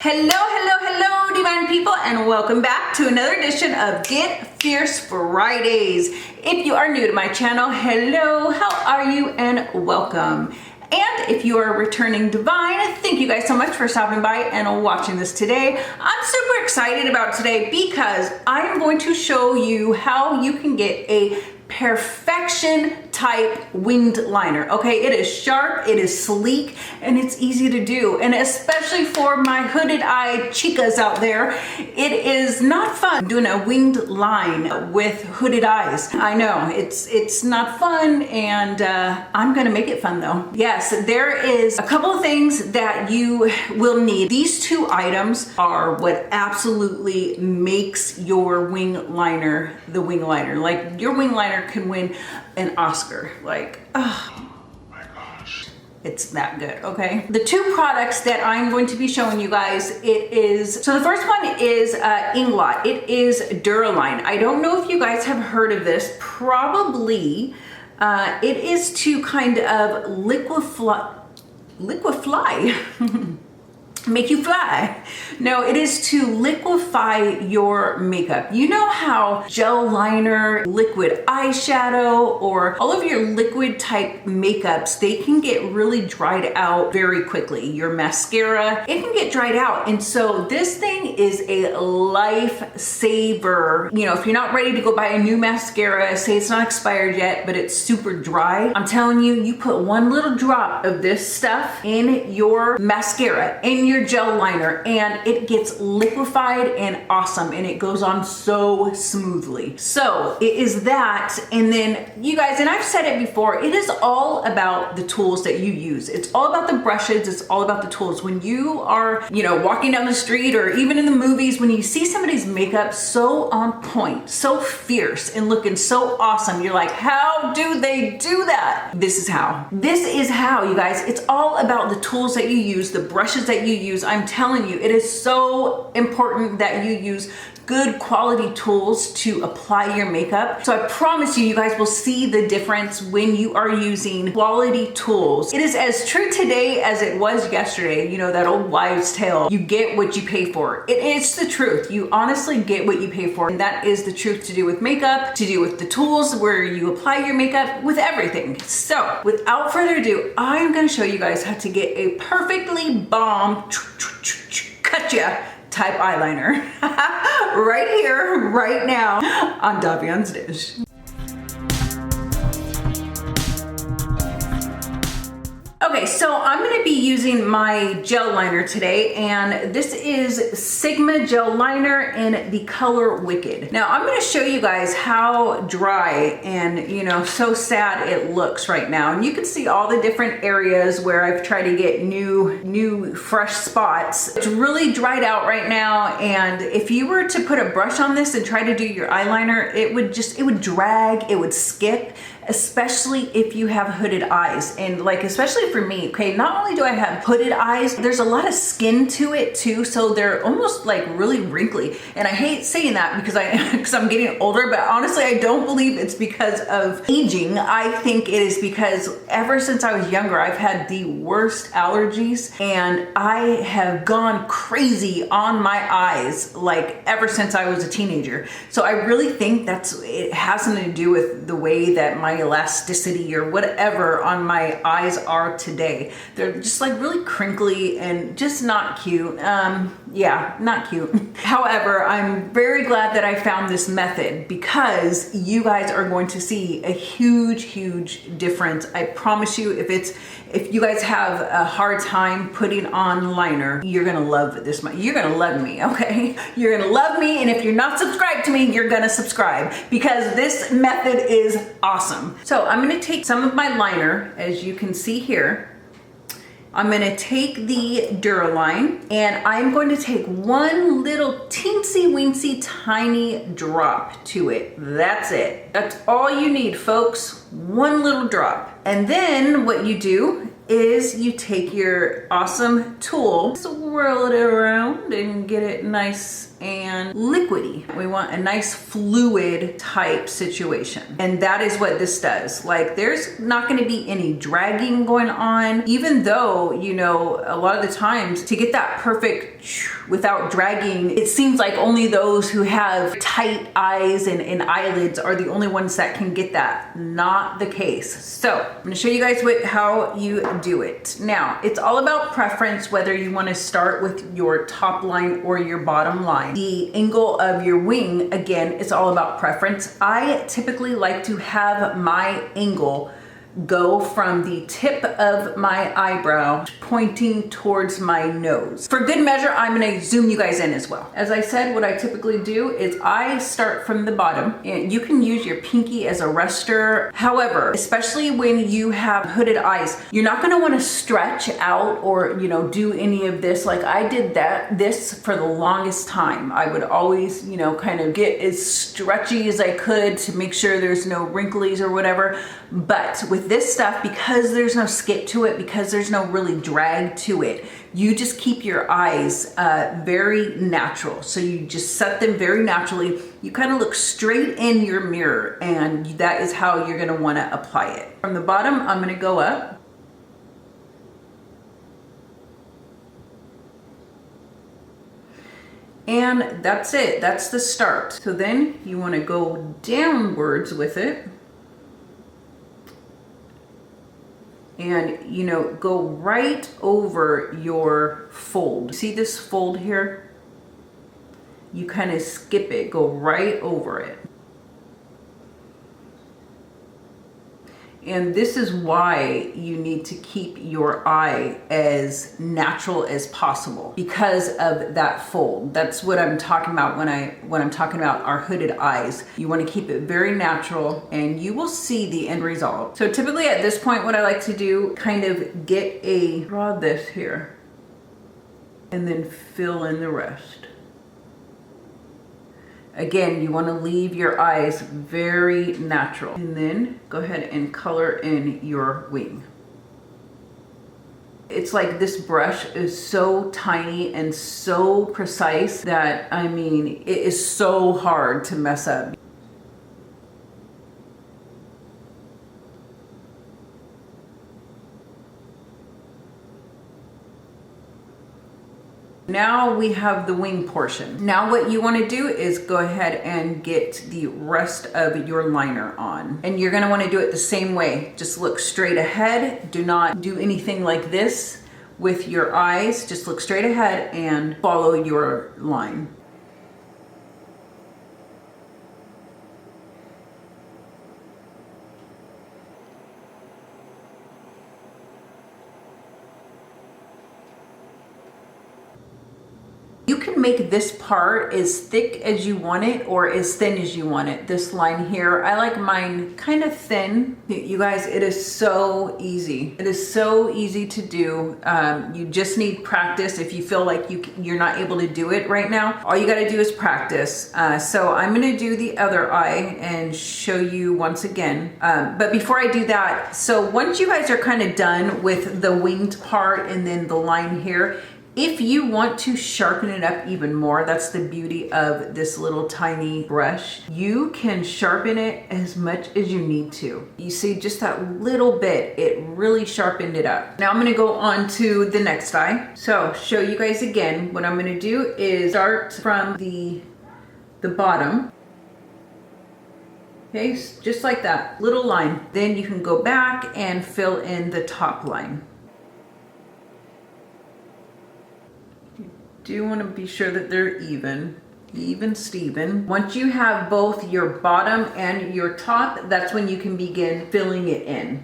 Hello, hello, hello, divine people, and welcome back to another edition of Get Fierce Fridays. If you are new to my channel, hello, how are you, and welcome. And if you are returning divine, thank you guys so much for stopping by and watching this today. I'm super excited about today because I am going to show you how you can get a perfection type winged liner. Okay, it is sharp, it is sleek, and it's easy to do. And especially for my hooded eye chicas out there, it is not fun doing a winged line with hooded eyes. I know it's not fun, and I'm gonna make it fun though. Yes, there is a couple of things that you will need. These two items are what absolutely makes your wing liner the wing liner. Like, your wing liner can win an Oscar. Like, oh my gosh, it's that good. Okay, the two products that I'm going to be showing you guys, so the first one is Inglot. It is Duraline. I don't know if you guys have heard of this. Probably it is to kind of liquefy make you fly. No, it is to liquefy your makeup. You know how gel liner, liquid eyeshadow, or all of your liquid type makeups, they can get really dried out very quickly. Your mascara, it can get dried out. And so this thing is a lifesaver. You know, if you're not ready to go buy a new mascara, say it's not expired yet, but it's super dry, I'm telling you, you put one little drop of this stuff in your mascara, in your gel liner, and it gets liquefied and awesome, and it goes on so smoothly. So it is that. And then you guys, and I've said it before, it is all about the tools that you use. It's all about the brushes. It's all about the tools. When you are, you know, walking down the street or even in the movies, when you see somebody's makeup so on point, so fierce, and looking so awesome, you're like, how do they do that? This is how. This is how, you guys. It's all about the tools that you use, the brushes that you use. I'm telling you, it is so important that you use good quality tools to apply your makeup. So I promise you, you guys will see the difference when you are using quality tools. It is as true today as it was yesterday. You know, that old wives' tale, you get what you pay for. It is the truth. You honestly get what you pay for. And that is the truth to do with makeup, to do with the tools where you apply your makeup, with everything. So without further ado, I'm gonna show you guys how to get a perfectly bomb Cutcha type eyeliner right here, right now on Davian's Dish. Okay, so I'm going to be using my gel liner today, and this is Sigma gel liner in the color Wicked. Now I'm going to show you guys how dry and, you know, so sad it looks right now. And you can see all the different areas where I've tried to get new fresh spots. It's really dried out right now, and if you were to put a brush on this and try to do your eyeliner, it would drag, it would skip, especially if you have hooded eyes. And like, especially for me, okay, not only do I have hooded eyes, there's a lot of skin to it too, so they're almost like really wrinkly. And I hate saying that because I'm getting older, but honestly, I don't believe it's because of aging. I think it is because ever since I was younger, I've had the worst allergies, and I have gone crazy on my eyes, like ever since I was a teenager. So I really think it has something to do with the way that my elasticity or whatever on my eyes are today. They're just like really crinkly and just not cute. Yeah, not cute. However, I'm very glad that I found this method, because you guys are going to see a huge difference. I promise you, if you guys have a hard time putting on liner, you're gonna love this. You're gonna love me, okay? You're gonna love me, and if you're not subscribed to me, you're gonna subscribe, because this method is awesome. So I'm gonna take some of my liner, as you can see here. I'm gonna take the Duraline, and I'm going to take one little teensy weensy tiny drop to it. That's it. That's all you need, folks. One little drop. And then what you do is you take your awesome tool, swirl it around and get it nice and liquidy. We want a nice fluid type situation. And that is what this does. Like, there's not gonna be any dragging going on, even though, you know, a lot of the times to get that perfect without dragging, it seems like only those who have tight eyes and eyelids are the only ones that can get that. Not the case. So I'm gonna show you guys how you do it. Now, it's all about preference, whether you wanna start with your top line or your bottom line. The angle of your wing, again, it's all about preference. I typically like to have my angle go from the tip of my eyebrow pointing towards my nose. For good measure, I'm gonna zoom you guys in as well. As I said, what I typically do is I start from the bottom, and you can use your pinky as a rester. However, especially when you have hooded eyes, you're not gonna wanna stretch out or, you know, do any of this. Like I did this for the longest time. I would always, you know, kind of get as stretchy as I could to make sure there's no wrinklies or whatever. But with this stuff, because there's no skip to it, because there's no really drag to it, you just keep your eyes very natural. So you just set them very naturally. You kind of look straight in your mirror, and that is how you're gonna wanna apply it. From the bottom, I'm gonna go up. And that's it, that's the start. So then you wanna go downwards with it. And, you know, go right over your fold. See this fold here? You kind of skip it, go right over it. And this is why you need to keep your eye as natural as possible, because of that fold. That's what I'm talking about when I'm talking about our hooded eyes. You want to keep it very natural, and you will see the end result. So typically at this point, what I like to do, kind of draw this here, and then fill in the rest. Again, you want to leave your eyes very natural. And then go ahead and color in your wing. It's like this brush is so tiny and so precise that, I mean, it is so hard to mess up. Now we have the wing portion. Now what you want to do is go ahead and get the rest of your liner on. And you're going to want to do it the same way. Just look straight ahead. Do not do anything like this with your eyes. Just look straight ahead and follow your line. You can make this part as thick as you want it or as thin as you want it. This line here, I like mine kind of thin. You guys, it is so easy. It is so easy to do. You just need practice. If you feel like you're not able to do it right now, all you gotta do is practice. So I'm gonna do the other eye and show you once again. But before I do that, so once you guys are kind of done with the winged part and then the line here, if you want to sharpen it up even more, that's the beauty of this little tiny brush. You can sharpen it as much as you need to. You see just that little bit, it really sharpened it up. Now I'm gonna go on to the next eye. So show you guys again, what I'm gonna do is start from the bottom. Okay, just like that, little line. Then you can go back and fill in the top line. Do want to be sure that they're even Steven. Once you have both your bottom and your top, that's when you can begin filling it in.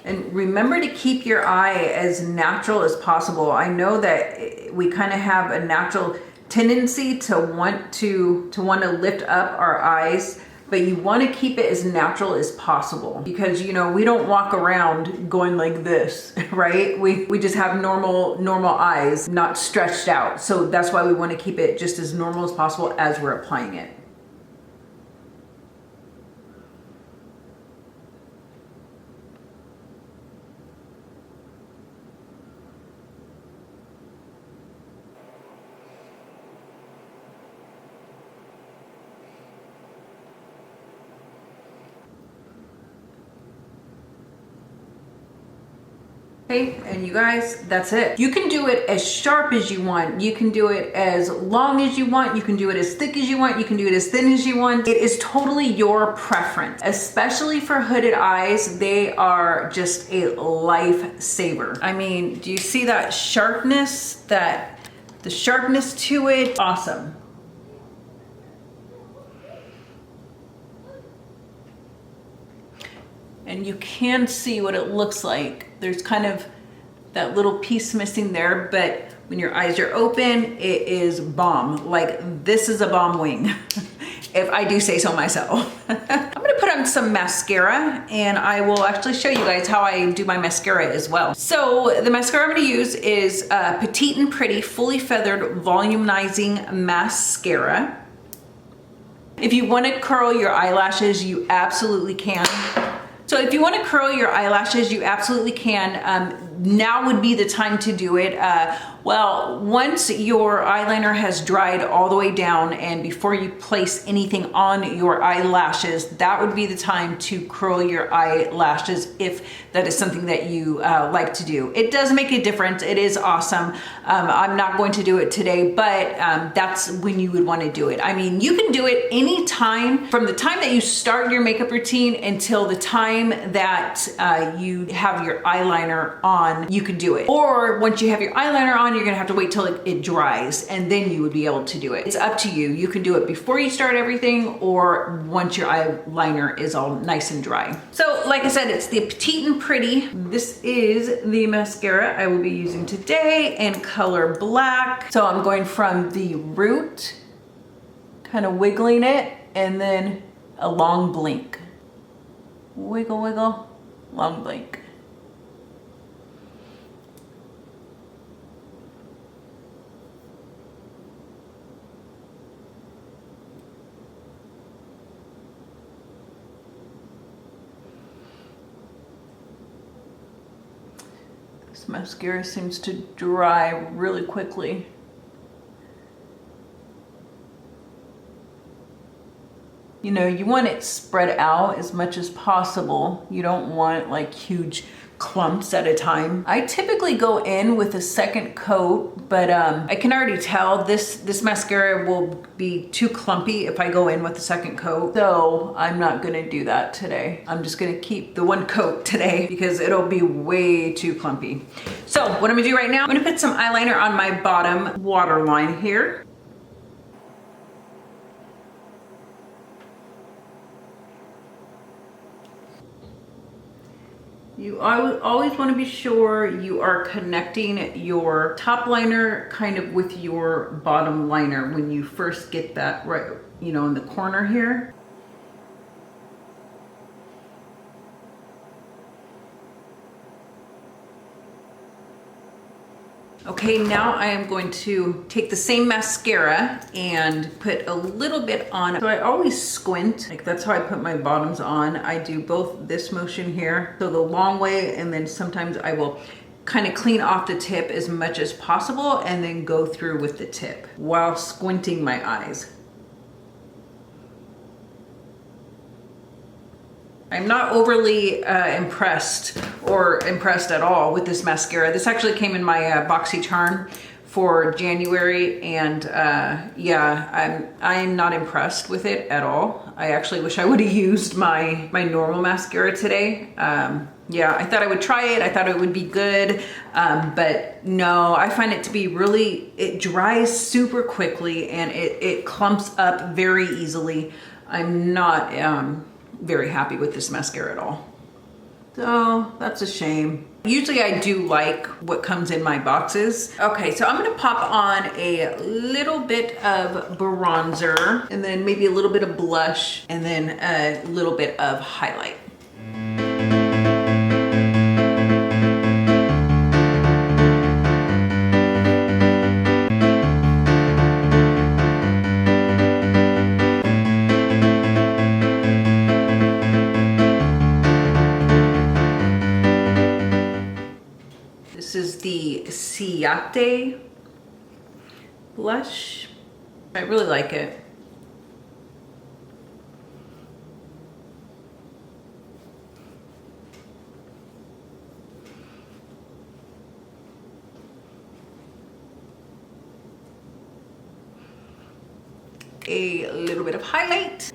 And remember to keep your eye as natural as possible. I know that we kind of have a natural tendency to want to lift up our eyes, but you want to keep it as natural as possible, because, you know, we don't walk around going like this, right? We just have normal eyes, not stretched out. So that's why we want to keep it just as normal as possible as we're applying it. Okay, and you guys, that's it. You can do it as sharp as you want. You can do it as long as you want. You can do it as thick as you want. You can do it as thin as you want. It is totally your preference, especially for hooded eyes. They are just a lifesaver. I mean, do you see that sharpness, the sharpness to it? Awesome. And you can see what it looks like. There's kind of that little piece missing there, but when your eyes are open, it is bomb. Like, this is a bomb wing, if I do say so myself. I'm gonna put on some mascara, and I will actually show you guys how I do my mascara as well. So the mascara I'm gonna use is Petite and Pretty Fully Feathered Volumizing Mascara. If you wanna curl your eyelashes, you absolutely can. So if you want to curl your eyelashes, you absolutely can. Now would be the time to do it. Well, once your eyeliner has dried all the way down and before you place anything on your eyelashes, that would be the time to curl your eyelashes if that is something that you like to do. It does make a difference. It is awesome. I'm not going to do it today, but that's when you would want to do it. I mean, you can do it anytime from the time that you start your makeup routine until the time that you have your eyeliner on, you could do it. Or once you have your eyeliner on, you're gonna have to wait till it dries and then you would be able to do it. It's up to you. You can do it before you start everything or once your eyeliner is all nice and dry. So like I said, it's the Petite and Pretty. This is the mascara I will be using today in color black. So I'm going from the root, kind of wiggling it, and then a long blink. Wiggle, wiggle, long blink. This mascara seems to dry really quickly. You know, you want it spread out as much as possible. You don't want like huge clumps at a time. I typically go in with a second coat, but I can already tell this mascara will be too clumpy if I go in with a second coat. So I'm not gonna do that today. I'm just gonna keep the one coat today because it'll be way too clumpy. So what I'm gonna do right now, I'm gonna put some eyeliner on my bottom waterline here. You always want to be sure you are connecting your top liner kind of with your bottom liner when you first get that right, you know, in the corner here. Okay, now I am going to take the same mascara and put a little bit on. So I always squint, like that's how I put my bottoms on. I do both this motion here, so the long way, and then sometimes I will kind of clean off the tip as much as possible and then go through with the tip while squinting my eyes. I'm not overly impressed at all with this mascara. This actually came in my BoxyCharm for January, and yeah, I'm not impressed with it at all. I actually wish I would have used my normal mascara today. Yeah, I thought I would try it. I thought it would be good, but no, I find it to be really, it dries super quickly and it clumps up very easily. I'm not very happy with this mascara at all. So that's a shame. Usually I do like what comes in my boxes. Okay, so I'm gonna pop on a little bit of bronzer and then maybe a little bit of blush and then a little bit of highlight. This is the Ciate blush. I really like it. a little bit of highlight.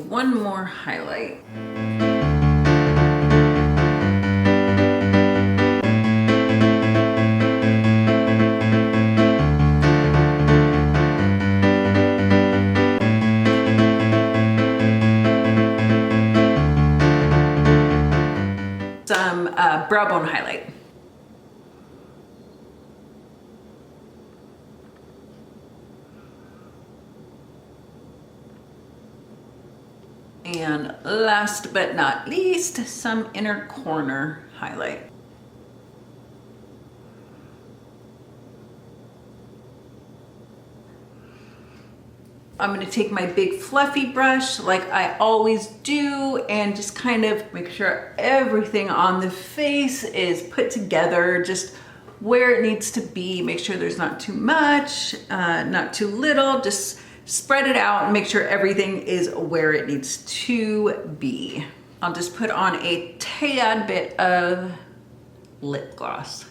One more highlight. Some brow bone highlight. And last but not least, some inner corner highlight. I'm gonna take my big fluffy brush like I always do and just kind of make sure everything on the face is put together, just where it needs to be. Make sure there's not too much, not too little, just spread it out and make sure everything is where it needs to be. I'll just put on a tad bit of lip gloss.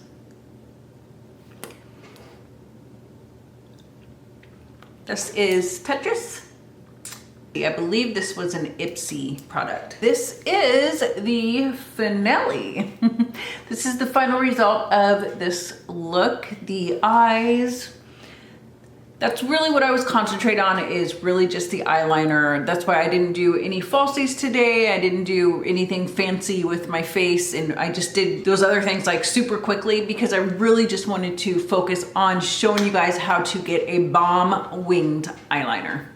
This is Tetris. I believe this was an Ipsy product. This is the finale. This is the final result of this look. The eyes. That's really what I was concentrating on, is really just the eyeliner. That's why I didn't do any falsies today. I didn't do anything fancy with my face, and I just did those other things like super quickly because I really just wanted to focus on showing you guys how to get a bomb winged eyeliner.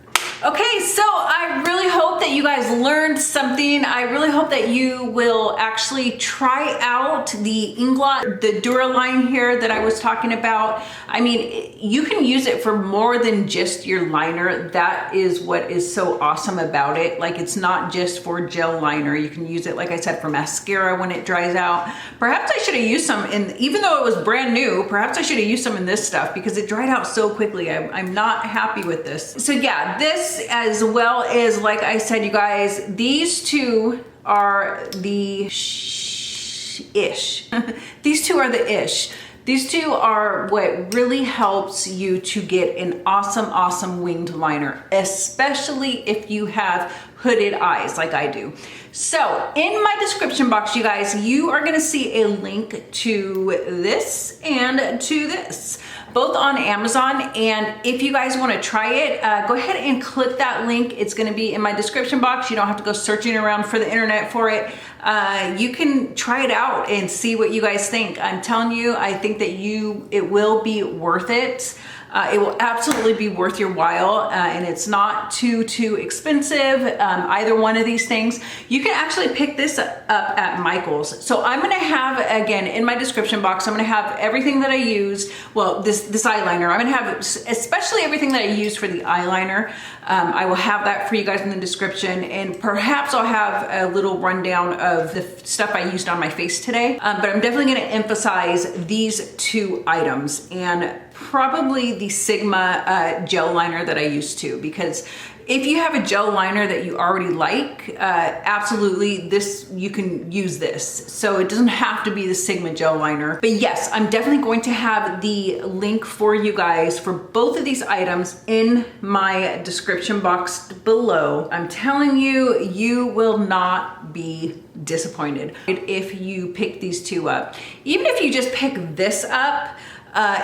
Okay, so I really hope that you guys learned something. I really hope that you will actually try out the Inglot, the Duraline here that I was talking about. I mean, you can use it for more than just your liner. That is what is so awesome about it. Like, it's not just for gel liner. You can use it, like I said, for mascara when it dries out. Perhaps I should have used some in, even though it was brand new, perhaps I should have used some in this stuff because it dried out so quickly. I'm not happy with this. So yeah, this, as well as, like I said, you guys, these two are the ish. These two are the ish. These two are what really helps you to get an awesome winged liner, especially if you have hooded eyes like I do. So in my description box, you guys, you are gonna see a link to this and to this, both on Amazon. And if you guys wanna try it, go ahead and click that link. It's gonna be in my description box. You don't have to go searching around for the internet for it. You can try it out and see what you guys think. I'm telling you, I think that it will be worth it. It will absolutely be worth your while, and it's not too expensive. Either one of these things. You can actually pick this up at Michael's. So I'm gonna have, again, in my description box, I'm gonna have everything that I use. Well, this eyeliner, I'm gonna have especially everything that I use for the eyeliner. I will have that for you guys in the description, and perhaps I'll have a little rundown of the stuff I used on my face today. But I'm definitely gonna emphasize these two items, and probably the Sigma gel liner that I use too, because if you have a gel liner that you already like, absolutely you can use this. So it doesn't have to be the Sigma gel liner. But yes, I'm definitely going to have the link for you guys for both of these items in my description box below. I'm telling you, you will not be disappointed if you pick these two up. Even if you just pick this up,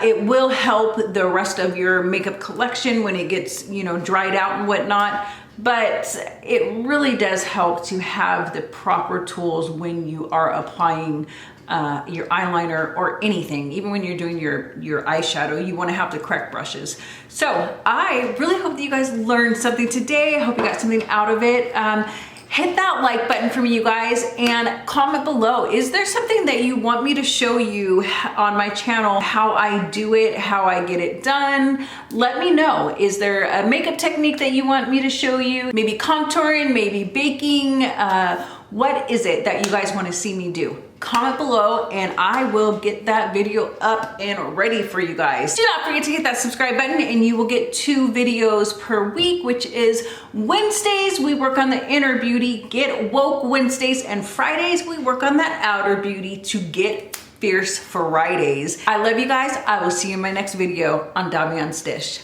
it will help the rest of your makeup collection when it gets, dried out and whatnot. But it really does help to have the proper tools when you are applying your eyeliner or anything. Even when you're doing your eyeshadow, you want to have the correct brushes. So I really hope that you guys learned something today. I hope you got something out of it. Hit that like button for me, you guys, and comment below. Is there something that you want me to show you on my channel, how I do it, how I get it done? Let me know. Is there a makeup technique that you want me to show you? Maybe contouring, maybe baking, What is it that you guys want to see me do? Comment below and I will get that video up and ready for you guys. Do not forget to hit that subscribe button and you will get 2 videos per week, which is Wednesdays, we work on the inner beauty, get woke Wednesdays, and Fridays, we work on that outer beauty to get fierce Fridays. I love you guys. I will see you in my next video on Damian's Dish.